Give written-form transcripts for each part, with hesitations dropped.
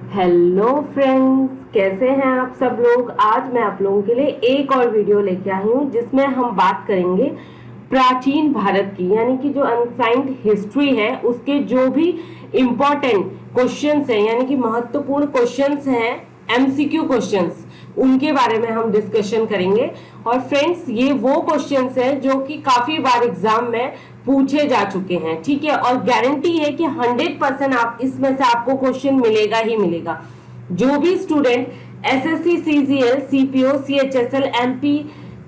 Hello friends, कैसे हैं आप सब लोग। आज मैं आप लोगों के लिए एक और वीडियो लेके आई हूँ जिसमें हम बात करेंगे प्राचीन भारत की, यानी कि जो अनसाइंड हिस्ट्री है उसके जो भी इम्पोर्टेंट क्वेश्चंस हैं, यानी कि महत्वपूर्ण क्वेश्चंस हैं, एमसीक्यू क्वेश्चंस, उनके बारे में हम डिस्कशन करेंगे। और फ्रेंड्स, ये वो क्वेश्चंस हैं जो कि काफी बार एग्जाम में पूछे जा चुके हैं, ठीक है। और गारंटी है कि 100% आप इसमें से आपको क्वेश्चन मिलेगा ही मिलेगा। जो भी student SSC, CGL, CPO, CHSL, MP,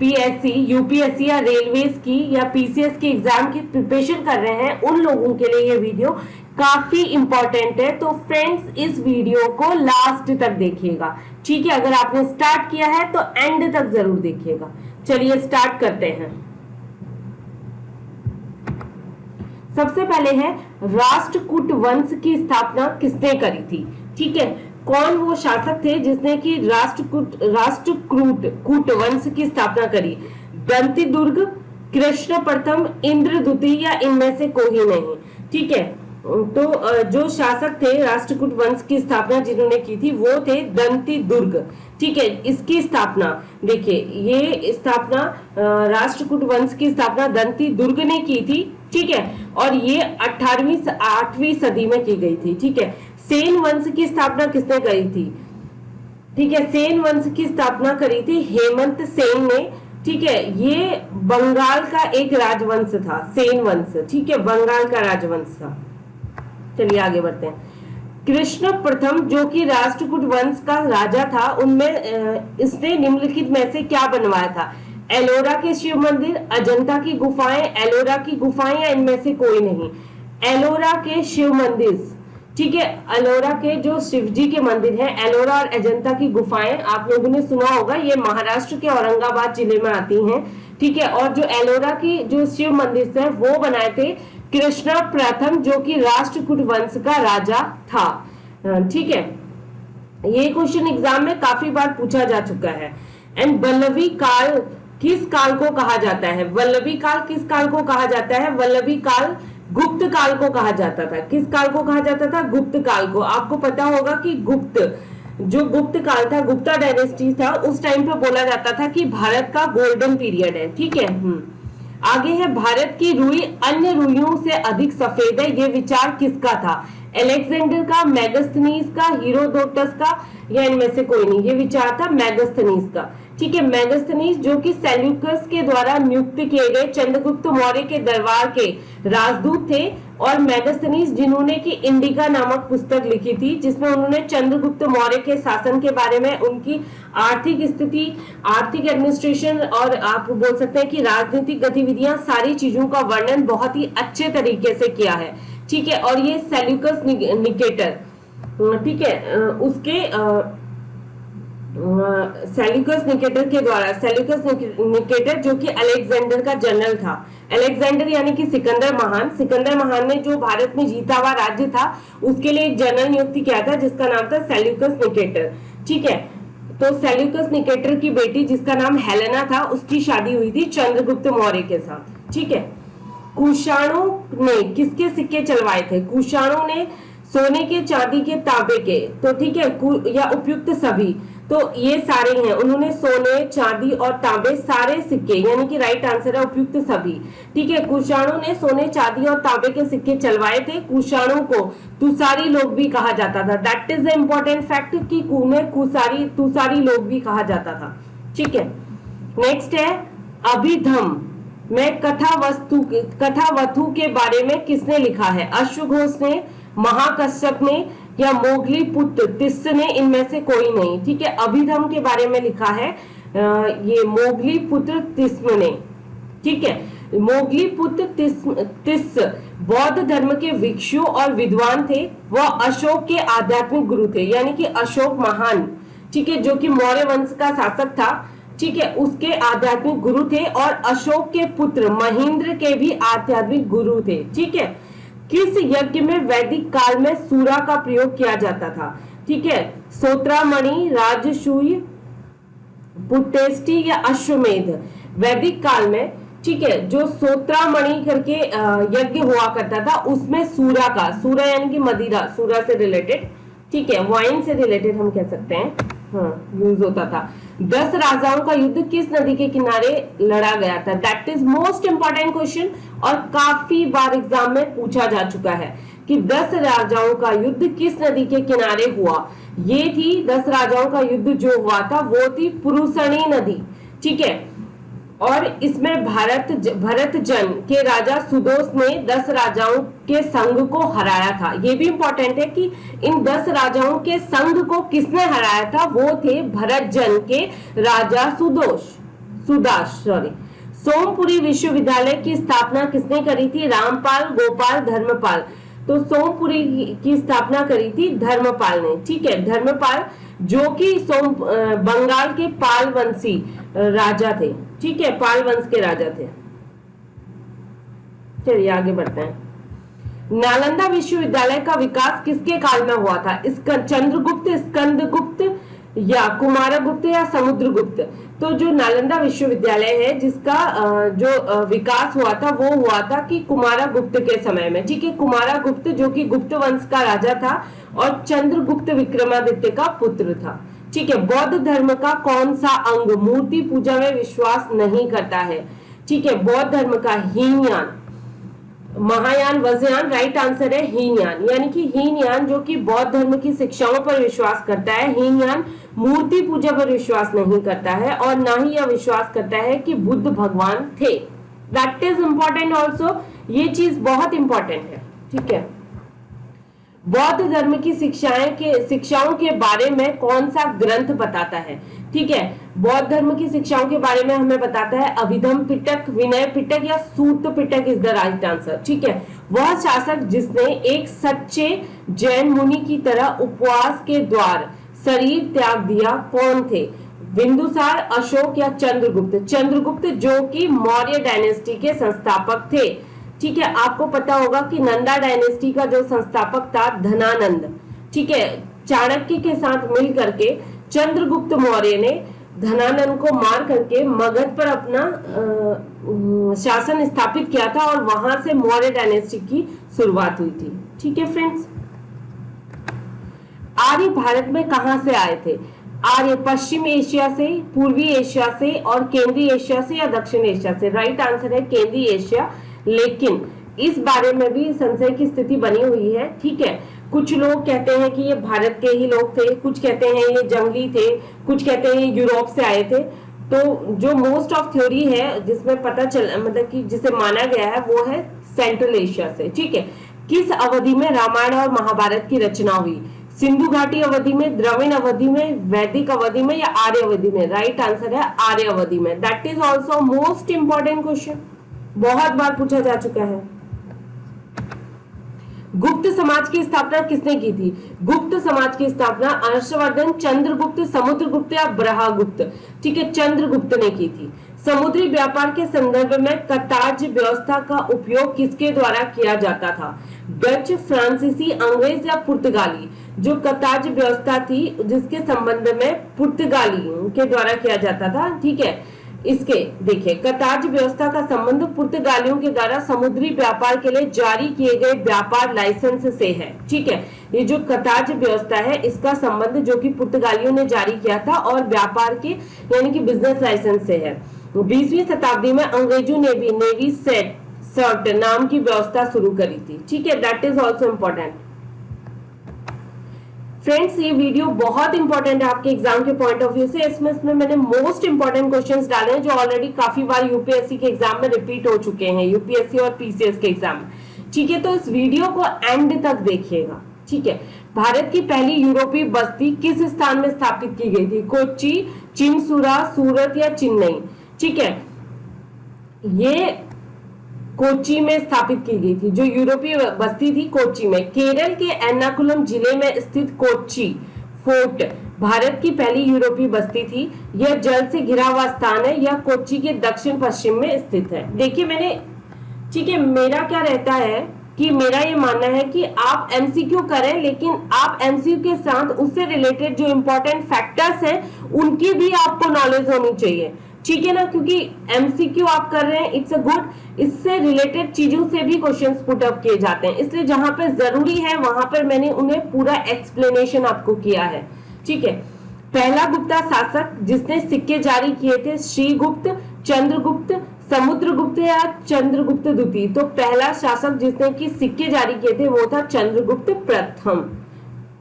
PSC, UPSC या रेलवेज की या पीसीएस की एग्जाम की प्रिपरेशन कर रहे हैं, उन लोगों के लिए ये वीडियो काफी इंपॉर्टेंट है। तो फ्रेंड्स, इस वीडियो को लास्ट तक देखिएगा, ठीक है। अगर आपने स्टार्ट किया है तो एंड तक जरूर देखिएगा। चलिए स्टार्ट करते हैं। सबसे पहले है, राष्ट्रकूट वंश की स्थापना किसने करी थी, ठीक है। कौन वो शासक थे जिसने कि राष्ट्रकूट वंश की स्थापना करी। दंती दुर्ग, कृष्ण प्रथम, इंद्र द्वितीय या इनमें से कोई नहीं, ठीक है। तो जो शासक थे राष्ट्रकूट वंश की स्थापना जिन्होंने की थी वो थे दंती दुर्ग, ठीक है। इसकी स्थापना देखिए, ये स्थापना राष्ट्रकूट वंश की स्थापना दंती दुर्ग ने की थी, ठीक है। और ये 8वीं सदी में की गई थी, ठीक है। सेन वंश की स्थापना किसने करी थी, ठीक है। सेन वंश की स्थापना करी थी हेमंत सेन ने, ठीक है। ये बंगाल का एक राजवंश था, सेन वंश, ठीक है, बंगाल का राजवंश था। चलिए आगे बढ़ते हैं। कृष्ण प्रथम जो कि राष्ट्रकूट वंश का राजा था, उनमें इसने निम्नलिखित में से क्या बनवाया था। एलोरा के शिव मंदिर, अजंता की गुफाएं, एलोरा की गुफाएं या इनमें से कोई नहीं। एलोरा के शिव मंदिर, ठीक है। एलोरा के जो शिव जी के मंदिर हैं, एलोरा और अजंता की गुफाएं आप लोगों ने सुना होगा, ये महाराष्ट्र के औरंगाबाद जिले में आती हैं, ठीक है। और जो एलोरा की जो शिव मंदिर है वो बनाए थे कृष्णा प्रथम जो कि राष्ट्रकूट वंश का राजा था, ठीक है। ये क्वेश्चन एग्जाम में काफी बार पूछा जा चुका है। एंड वल्लभी काल किस काल को कहा जाता है। वल्लभी काल किस काल को कहा जाता है। वल्लभी काल गुप्त काल को कहा जाता था। किस काल को कहा जाता था, गुप्त काल को। आपको पता होगा कि जो गुप्त काल था, गुप्ता डायनेस्टी था, उस टाइम पे बोला जाता था कि भारत का गोल्डन पीरियड है, ठीक है। आगे है, भारत की रुई अन्य रुइयों से अधिक सफेद है, ये विचार किसका था। अलेक्जेंडर का, मैगस्थनीज का, हीरोडोटस का या इनमें से कोई नहीं। ये विचार था मैगस्थनीज का, ठीक है। मैगस्थनीज जो कि सेल्यूकस के द्वारा नियुक्त किए गए चंद्रगुप्त मौर्य के दरबार के राजदूत थे। और मैगस्थनीज जिन्होंने की इंडिका नामक पुस्तक लिखी थी जिसमें उन्होंने चंद्रगुप्त मौर्य के शासन के बारे में, उनकी आर्थिक स्थिति, आर्थिक एडमिनिस्ट्रेशन और आप बोल सकते हैं कि राजनीतिक गतिविधियां, सारी चीजों का वर्णन बहुत ही अच्छे तरीके से किया है, ठीक है। और ये सेल्यूकस निकेटर, ठीक है, उसके सेल्यूकस निकेटर के द्वारा, सेल्यूकस निकेटर जो कि अलेक्जेंडर का जनरल था। अलेक्जेंडर यानी कि सिकंदर महान, सिकंदर महान ने जो भारत में जीता हुआ राज्य था उसके लिए एक जनरल नियुक्ति किया था जिसका नाम था सेल्यूकस निकेटर, ठीक है। तो सेल्यूकस निकेटर की बेटी जिसका नाम हेलेना था, उसकी शादी हुई थी चंद्रगुप्त मौर्य के साथ, ठीक है। कुषाणों ने किसके सिक्के चलवाए थे। कुषाणों ने सोने के, चांदी के, तांबे के, तो ठीक है, या उपयुक्त सभी, तो ये सारे हैं। उन्होंने सोने, चांदी और तांबे सारे सिक्के, यानी कि राइट आंसर है उपयुक्त सभी, ठीक है। कुषाणों ने सोने, चांदी और तांबे के सिक्के चलवाए थे। कुषाणों को तुसारी लोग भी कहा जाता था। That is the important fact कि तुसारी लोग भी कहा जाता था, ठीक है। नेक्स्ट है, अभिधम में कथावथु के बारे में किसने लिखा है। अश्वघोष ने, महाकश्यप ने या मोगली पुत्र तिस्स ने, इनमें से कोई नहीं, ठीक है। अभिधम के बारे में लिखा है ये मोगली पुत्र तिस्म ने, ठीक है। मोगली पुत्र तिस्स बौद्ध धर्म के भिक्षु और विद्वान थे। वह अशोक के आध्यात्मिक गुरु थे, यानी कि अशोक महान, ठीक है, जो कि मौर्य वंश का शासक था, ठीक है, उसके आध्यात्मिक गुरु थे। और अशोक के पुत्र महेंद्र के भी आध्यात्मिक गुरु थे, ठीक है। किस यज्ञ में वैदिक काल में सूरा का प्रयोग किया जाता था, ठीक है। सोत्रामणि, राजसूय, पुटेष्टि या अश्वमेध। वैदिक काल में, ठीक है, जो सोत्रामणि करके यज्ञ हुआ करता था उसमें सूरा यानी कि मदिरा, सूरा से रिलेटेड, ठीक है, वाइन से रिलेटेड हम कह सकते हैं, हाँ, यूज होता था। 10 राजाओं का युद्ध किस नदी के किनारे लड़ा गया था? That is most important question और काफी बार एग्जाम में पूछा जा चुका है कि 10 राजाओं का युद्ध किस नदी के किनारे हुआ। ये थी 10 राजाओं का युद्ध जो हुआ था वो थी पुरुषणी नदी, ठीक है। और इसमें भरत जन के राजा सुदोष ने 10 राजाओं के संघ को हराया था। ये भी इंपॉर्टेंट है कि इन 10 राजाओं के संघ को किसने हराया था, वो थे भरत जन के राजा सुदास। सोमपुरी विश्वविद्यालय की स्थापना किसने करी थी? रामपाल, गोपाल, धर्मपाल। तो सोमपुरी की स्थापना करी थी धर्मपाल ने, ठीक है। धर्मपाल जो कि बंगाल के पाल वंशी राजा थे, ठीक है, पाल वंश के राजा थे। चलिए आगे बढ़ते हैं। नालंदा विश्वविद्यालय का विकास किसके काल में हुआ था? चंद्रगुप्त, स्कंदगुप्त या कुमारगुप्त या समुद्रगुप्त? तो जो नालंदा विश्वविद्यालय है जिसका जो विकास हुआ था वो हुआ था कि कुमारगुप्त के समय में, ठीक है। कुमारगुप्त जो कि गुप्त वंश का राजा था और चंद्रगुप्त विक्रमादित्य का पुत्र था, ठीक है। बौद्ध धर्म का कौन सा अंग मूर्ति पूजा में विश्वास नहीं करता है? ठीक है, बौद्ध धर्म का हीनयान, महायान, वज्रयान। राइट आंसर है हीनयान, यानी कि हीनयान जो कि बौद्ध धर्म की शिक्षाओं पर विश्वास करता है। हीनयान मूर्ति पूजा पर विश्वास नहीं करता है और ना ही यह विश्वास करता है कि बुद्ध भगवान थे। दैट इज इंपॉर्टेंट ऑल्सो, ये चीज बहुत इंपॉर्टेंट है, ठीक है। बौद्ध धर्म की शिक्षाओं के बारे में कौन सा ग्रंथ बताता है? ठीक है, बौद्ध धर्म की शिक्षाओं के बारे में हमें बताता है अभिधम पिटक, विनय पिटक या सूत पिटक इज द राइट आंसर, ठीक है। वह शासक जिसने एक सच्चे जैन मुनि की तरह उपवास के द्वार शरीर त्याग दिया कौन थे? बिंदुसार, अशोक या चंद्रगुप्त? चंद्रगुप्त जो कि मौर्य डायनेस्टी के संस्थापक थे, ठीक है। आपको पता होगा कि नंदा डायनेस्टी का जो संस्थापक था धनानंद, ठीक है, चाणक्य के साथ मिल करके चंद्रगुप्त मौर्य ने धनानंद को मार करके मगध पर अपना शासन स्थापित किया था और वहां से मौर्य डायनेस्टी की शुरुआत हुई थी, ठीक है फ्रेंड्स। आर्य भारत में कहां से आए थे? आर्य पश्चिम एशिया से, पूर्वी एशिया से और केंद्रीय एशिया से या दक्षिण एशिया से? राइट आंसर है केंद्रीय एशिया, लेकिन इस बारे में भी संशय की स्थिति बनी हुई है, ठीक है। कुछ लोग कहते हैं कि ये भारत के ही लोग थे, कुछ कहते हैं ये जंगली थे, कुछ कहते हैं ये यूरोप से आए थे। तो जो मोस्ट ऑफ थ्योरी है जिसमें पता चल मतलब कि जिसे माना गया है वो है सेंट्रल एशिया से, ठीक है। किस अवधि में रामायण और महाभारत की रचना हुई? सिंधु घाटी अवधि में, द्रविड़ अवधि में, वैदिक अवधि में या आर्य अवधि में? राइट आंसर है आर्य अवधि में। That is also most important question, बहुत बार पूछा जा चुका है। गुप्त समाज की स्थापना किसने की थी? गुप्त समाज की स्थापना हर्षवर्धन, चंद्रगुप्त, समुद्रगुप्त या ब्रहगुप्त? ठीक है, चंद्रगुप्त ने की थी। समुद्री व्यापार के संदर्भ में कताज व्यवस्था का उपयोग किसके द्वारा किया जाता था? डच, फ्रांसीसी, अंग्रेज या पुर्तगाली? जो कताज व्यवस्था थी जिसके संबंध में पुर्तगाली के द्वारा किया जाता था, ठीक है। इसके देखिए, कताज व्यवस्था का संबंध पुर्तगालियों के द्वारा समुद्री व्यापार के लिए जारी किए गए व्यापार लाइसेंस से है, ठीक है। ये जो कताज व्यवस्था है इसका संबंध जो कि पुर्तगालियों ने जारी किया था और व्यापार के यानी कि बिजनेस लाइसेंस से है। 20वीं शताब्दी में अंग्रेजों ने भी नेवी सर्ट नाम की व्यवस्था शुरू करी थी, ठीक है। That is also important friends. ये वीडियो बहुत इंपॉर्टेंट है आपके एग्जाम के पॉइंट ऑफ व्यू से। इसमें मैंने मोस्ट इंपॉर्टेंट क्वेश्चंस डाले हैं जो ऑलरेडी काफी बार यूपीएससी के एग्जाम में रिपीट हो चुके हैं, यूपीएससी और पीसीएस के एग्जाम में, ठीक है। तो इस वीडियो को एंड तक देखिएगा, ठीक है। भारत की पहली यूरोपीय बस्ती किस स्थान में स्थापित की गई थी? कोच्चि, चिनसुरा, सूरत या चेन्नई? ठीक है, ये कोच्चि में स्थापित की गई थी। जो यूरोपीय बस्ती थी कोच्चि में। केरल के एर्नाकुलम जिले में स्थित कोच्चि फोर्ट भारत की पहली यूरोपीय बस्ती थी। यह जल से घिरा हुआ स्थान है। यह कोच्चि के दक्षिण पश्चिम में स्थित है। देखिए मैंने, ठीक है, मेरा क्या रहता है कि मेरा ये मानना है कि आप एमसीक्यू करें, लेकिन आप एमसीक्यू के साथ उससे रिलेटेड जो इंपॉर्टेंट फैक्टर्स हैं उनकी भी आपको नॉलेज होनी चाहिए। ठीक है ना, क्योंकि एमसीक्यू आप कर रहे हैं, इट्स अ गुड, इससे रिलेटेड चीजों से भी क्वेश्चंस पुट अप किए जाते हैं, इसलिए जहां पे जरूरी है वहां पर मैंने उन्हें पूरा एक्सप्लेनेशन आपको किया है। ठीक है, पहला गुप्ता शासक जिसने सिक्के जारी किए थे, श्रीगुप्त, चंद्रगुप्त, समुद्रगुप्त या चंद्रगुप्त द्वितीय। तो पहला शासक जिसने कि सिक्के जारी किए थे वो था चंद्रगुप्त प्रथम।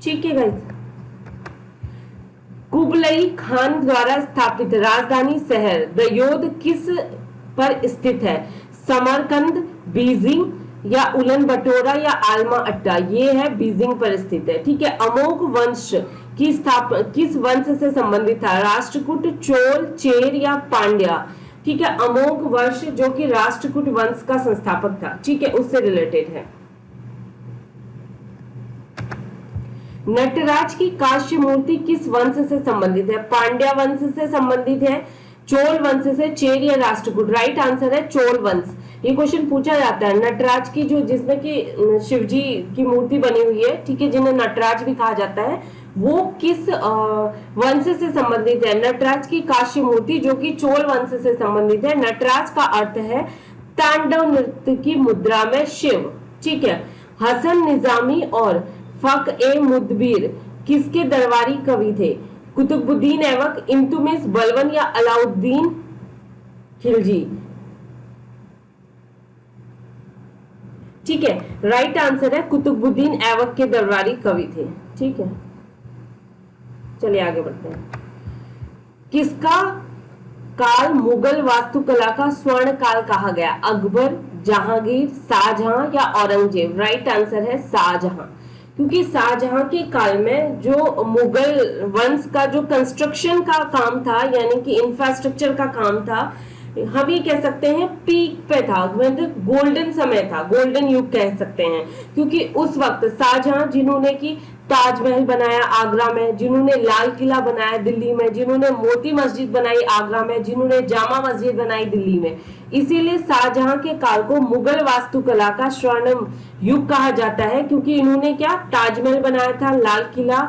ठीक है गाइस, कुबलई खान द्वारा स्थापित राजधानी शहर दयोद किस पर स्थित है? समरकंद, बीजिंग या उलन बटोरा या आलमा अट्टा? ये है बीजिंग पर स्थित है। ठीक है, अमोघ वंश की स्थापना किस वंश से संबंधित था? राष्ट्रकूट, चोल, चेर या पांड्या? ठीक है, अमोघ वंश जो कि राष्ट्रकूट वंश का संस्थापक था, ठीक है, उससे रिलेटेड है। नटराज की कांस्य मूर्ति किस वंश से संबंधित है? पांड्या वंश से संबंधित है, चोल वंश से, चेर या राष्ट्रकूट? राइट आंसर है चोल वंश। ये क्वेश्चन पूछा जाता है। नटराज की जो जिसमें कि शिवजी की मूर्ति बनी हुई है, ठीक है, जिन्हें नटराज भी कहा जाता है, वो किस वंश से संबंधित है? नटराज की कांस्य मूर्ति जो कि चोल वंश से संबंधित है। नटराज का अर्थ है तांडव नृत्य की मुद्रा में शिव। ठीक है, हसन निजामी और फक ए मुदबिर किसके दरबारी कवि थे? कुतुबुद्दीन ऐबक, इल्तुतमिश, बलबन या अलाउद्दीन खिलजी? ठीक है, राइट आंसर है कुतुबुद्दीन ऐबक के दरबारी कवि थे। ठीक है, चलिए आगे बढ़ते हैं। किसका काल मुगल वास्तुकला का स्वर्ण काल कहा गया? अकबर, जहांगीर, शाहजहां या औरंगजेब? राइट आंसर है शाहजहां, क्योंकि शाहजहां के काल में जो मुगल वंश का जो कंस्ट्रक्शन का काम था, यानी कि इंफ्रास्ट्रक्चर का काम था, हम ये कह सकते हैं पीक पे था, मतलब गोल्डन समय था, गोल्डन युग कह सकते हैं, क्योंकि उस वक्त शाहजहां जिन्होंने की ताजमहल बनाया आगरा में, जिन्होंने लाल किला बनाया दिल्ली में, जिन्होंने मोती मस्जिद बनाई आगरा में, जिन्होंने जामा मस्जिद बनाई दिल्ली में, इसीलिए शाहजहां के काल को मुगल वास्तुकला का स्वर्णिम युग कहा जाता है, क्योंकि इन्होंने क्या ताजमहल बनाया था, लाल किला,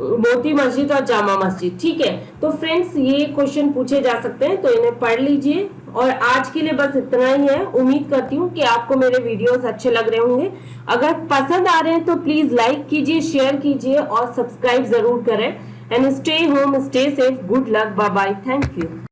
मोती मस्जिद और जामा मस्जिद। ठीक है, तो फ्रेंड्स ये क्वेश्चन पूछे जा सकते हैं, तो इन्हें पढ़ लीजिए। और आज के लिए बस इतना ही है। उम्मीद करती हूँ कि आपको मेरे वीडियोस अच्छे लग रहे होंगे। अगर पसंद आ रहे हैं तो प्लीज लाइक कीजिए, शेयर कीजिए और सब्सक्राइब जरूर करें। And stay home, stay safe, good luck, bye bye, thank you.